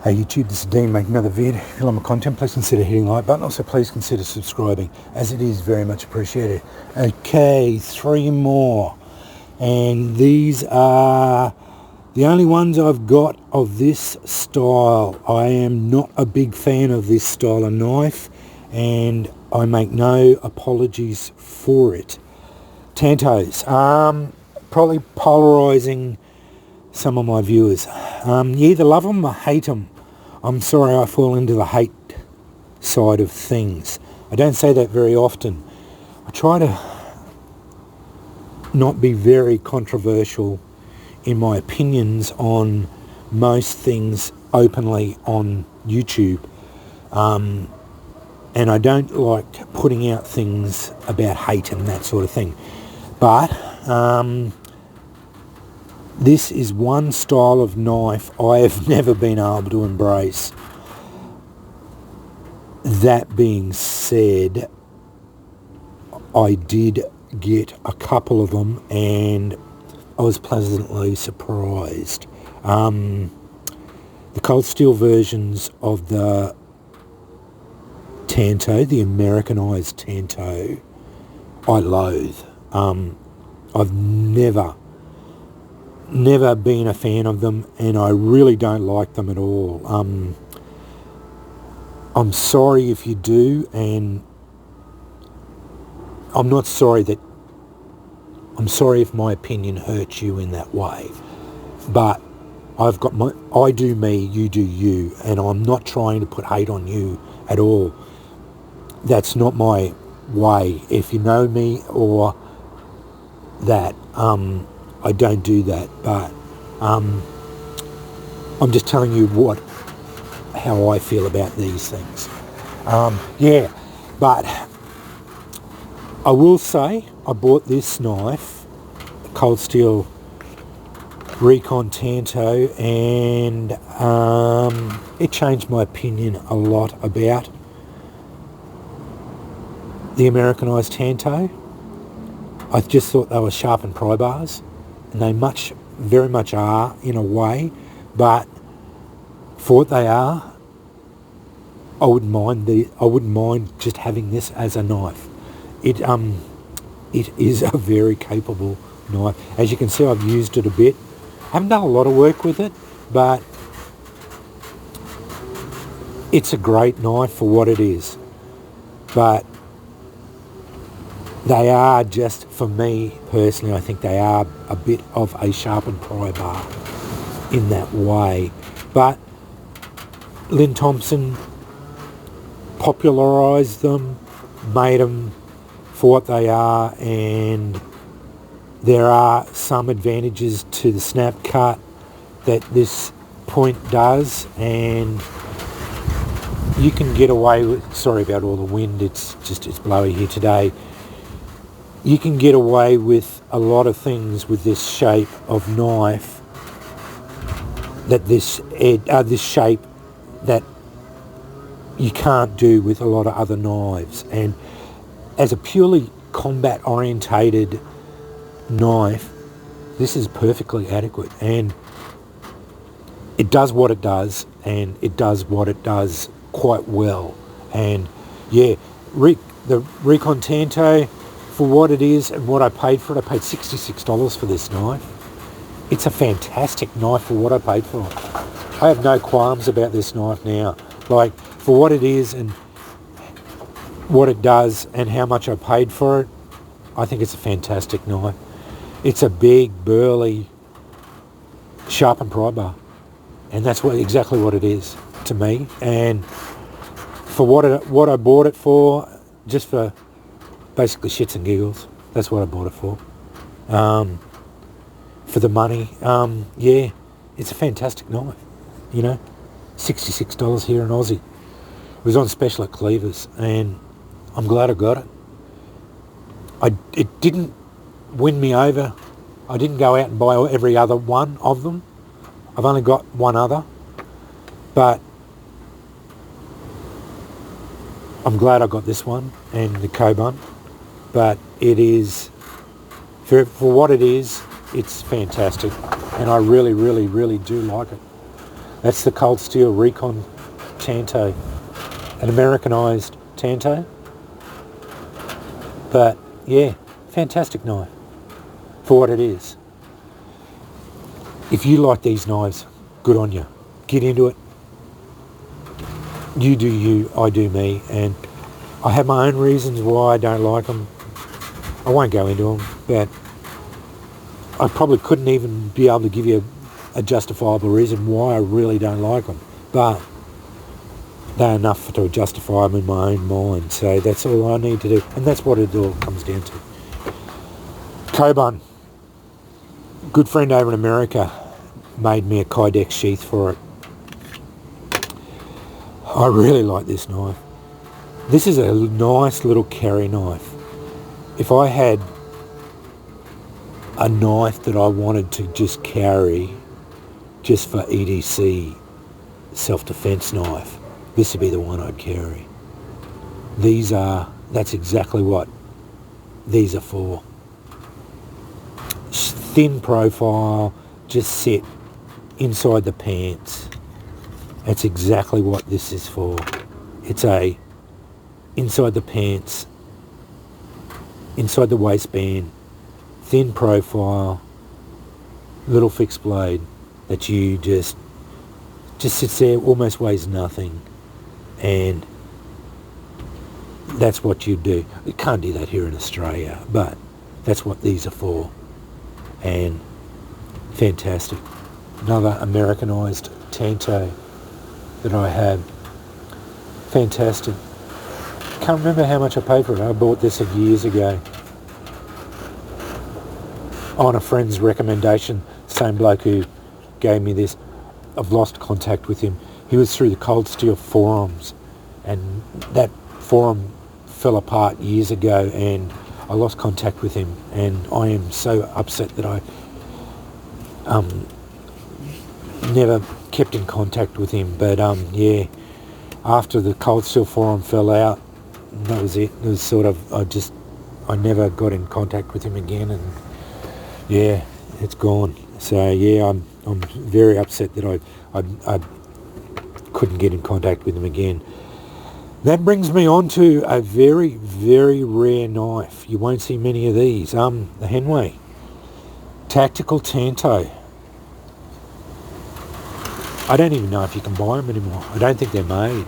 Hey YouTube, this is Dean making another vid. If you like my content, please consider hitting the like button. Also, please consider subscribing, as it is very much appreciated. Okay, 3 more. And these are the only ones I've got of this style. I am not a big fan of this style of knife, and I make no apologies for it. Tantos. Probably polarising some of my viewers. You either love them or hate them. I'm sorry, I fall into the hate side of things. I don't say that very often. I try to not be very controversial in my opinions on most things openly on YouTube. And I don't like putting out things about hate and that sort of thing. But this is one style of knife I have never been able to embrace. That being said, I did get a couple of them and I was pleasantly surprised. The cold steel versions of the tanto, the Americanized tanto, I loathe. I've never been a fan of them, and I really don't like them at all. I'm sorry if you do, and I'm sorry if my opinion hurts you in that way. But I do me, you do you, and I'm not trying to put hate on you at all. That's not my way. If you know me or that, I don't do that, but I'm just telling you how I feel about these things. But I will say I bought this knife, the Cold Steel Recon Tanto, and it changed my opinion a lot about the Americanized Tanto. I just thought they were sharpened pry bars, and they very much are in a way, but for what they are, I wouldn't mind just having this as a knife. It is a very capable knife. As you can see, I've used it a bit. I haven't done a lot of work with it, but it's a great knife for what it is. But they are just, for me personally, I think they are a bit of a sharpened pry bar in that way. But Lynn Thompson popularised them, made them for what they are, and there are some advantages to the snap cut that this point does, and you can get away with, sorry about all the wind, it's blowy here today. You can get away with a lot of things with this shape of knife, this shape that you can't do with a lot of other knives. And as a purely combat orientated knife, this is perfectly adequate, and it does what it does, and it does what it does quite well. And yeah, the Recon Tanto, for what it is and what I paid for it, I paid $66 for this knife. It's a fantastic knife for what I paid for it. I have no qualms about this knife now. Like, for what it is and what it does and how much I paid for it, I think it's a fantastic knife. It's a big, burly, sharpened pry bar, and that's exactly what it is to me. And for what I bought it for, just for basically shits and giggles, that's what I bought it for. For the money, yeah, it's a fantastic knife. $66 here in Aussie. It was on special at Cleavers, and I'm glad I got it. It didn't win me over. I didn't go out and buy every other one of them. I've only got one other, but I'm glad I got this one and the Coburn. But it is, for what it is, it's fantastic, and I really, really, really do like it. That's the Cold Steel Recon Tanto, an Americanized Tanto. But yeah, fantastic knife for what it is. If you like these knives, good on you. Get into it. You do you, I do me, and I have my own reasons why I don't like them. I won't go into them, but I probably couldn't even be able to give you a justifiable reason why I really don't like them. But they're enough to justify them in my own mind, so that's all I need to do, and that's what it all comes down to. Coburn, good friend over in America, made me a Kydex sheath for it. I really like this knife. This is a nice little carry knife. If I had a knife that I wanted to just carry just for EDC self-defense knife, this would be the one I'd carry. That's exactly what these are for. Thin profile, just sit inside the pants. That's exactly what this is for. It's a inside the pants, inside the waistband, thin profile, little fixed blade that you just sits there, almost weighs nothing, and that's what you do. You can't do that here in Australia, but that's what these are for, and fantastic. Another Americanized Tanto that I have. Fantastic. Can't remember how much I paid for it. I bought this years ago on a friend's recommendation. Same bloke who gave me this. I've lost contact with him. He was through the Cold Steel forums, and that forum fell apart years ago, and I lost contact with him, and I am so upset that I never kept in contact with him. But yeah, after the Cold Steel forum fell out, that was it. It was sort of, I never got in contact with him again, and yeah, it's gone. So yeah, I'm very upset that I couldn't get in contact with him again. That brings me on to a very, very rare knife. You won't see many of these. The Hanwei Tactical Tanto. I don't even know if you can buy them anymore. I don't think they're made.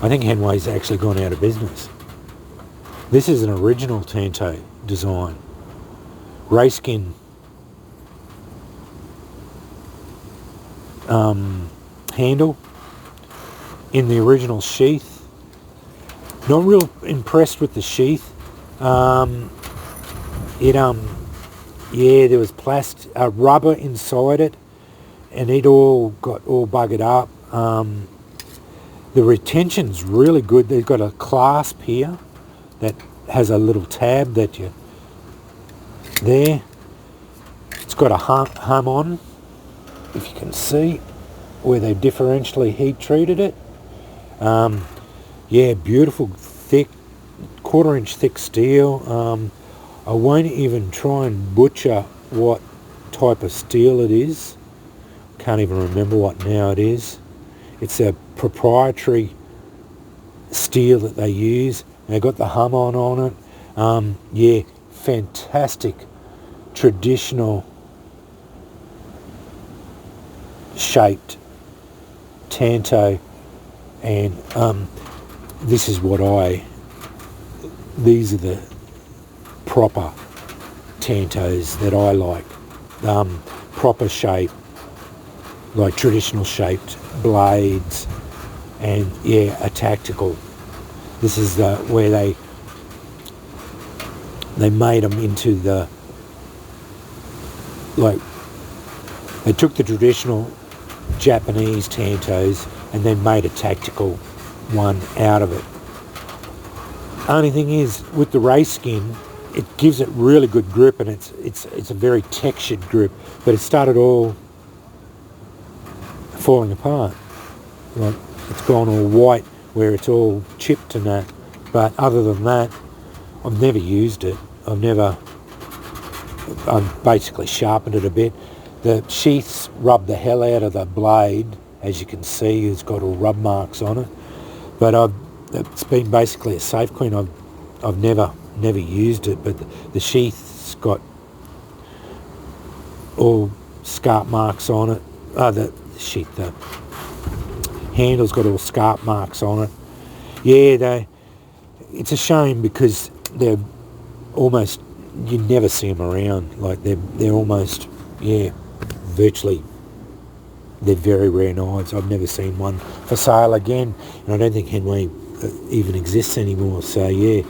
I think Hanwei's actually gone out of business. This is an original Tanto design. Rayskin handle in the original sheath. Not real impressed with the sheath. Yeah, there was rubber inside it, and it all got all buggered up. The retention's really good. They've got a clasp here that has a little tab that you there. It's got a hum on, if you can see, where they differentially heat treated it. Yeah, beautiful, thick, 1/4 inch thick steel. I won't even try and butcher what type of steel it is. Can't even remember what now it is. It's a proprietary steel that they use. They got the hum on it. Yeah, fantastic traditional shaped Tanto, and this is what these are the proper Tantos that I like. Proper shape, like traditional shaped blades, and yeah, a tactical. This is where they made them into the, like, they took the traditional Japanese Tantos and then made a tactical one out of it. Only thing is, with the Rayskin, it gives it really good grip, and it's a very textured grip, but it started all falling apart. Like, it's gone all white where it's all chipped and that. But other than that, I've never used it. I've basically sharpened it a bit. The sheaths rub the hell out of the blade, as you can see, it's got all rub marks on it. But it's been basically a safe clean. I've never used it, but the sheath's got all scarp marks on it. The handle's got all scarp marks on it. Yeah, it's a shame because they're almost, you never see them around. Like they're almost, virtually, they're very rare knives. I've never seen one for sale again, and I don't think Hanwei even exists anymore. So yeah,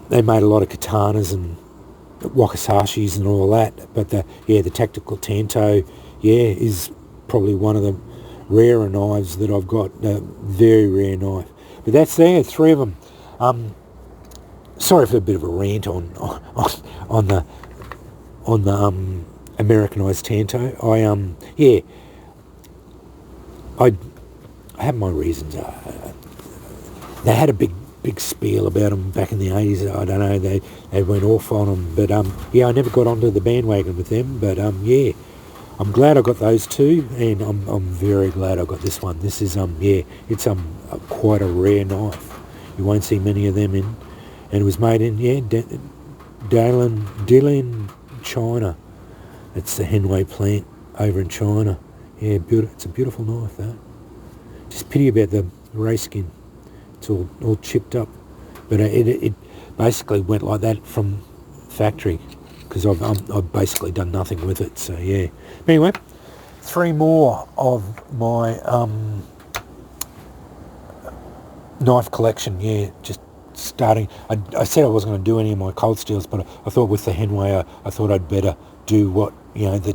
they made a lot of katanas and wakasashis and all that, but the tactical tanto, is probably one of the rarer knives that I've got. A very rare knife. But that's there, 3 of them. Sorry for a bit of a rant on the Americanized tanto. I have my reasons. They had a big spiel about them back in the 80s. I don't know, they went off on them, but I never got onto the bandwagon with them. But I'm glad I got those 2, and I'm very glad I got this one. This is it's quite a rare knife. You won't see many of them in, and it was made in Dalian, China. It's the Hanwei plant over in China. Yeah, it's a beautiful knife, though. Just pity about the ray skin. It's all chipped up, but it basically went like that from factory, because I've basically done nothing with it. So yeah. Anyway, 3 more of my knife collection. Yeah, just starting. I said I wasn't going to do any of my cold steels, but I thought with the Hanwei, I thought I'd better do what the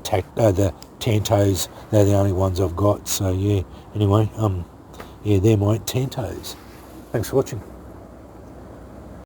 tantos. They're the only ones I've got. So yeah. Anyway, they're my tantos. Thanks for watching.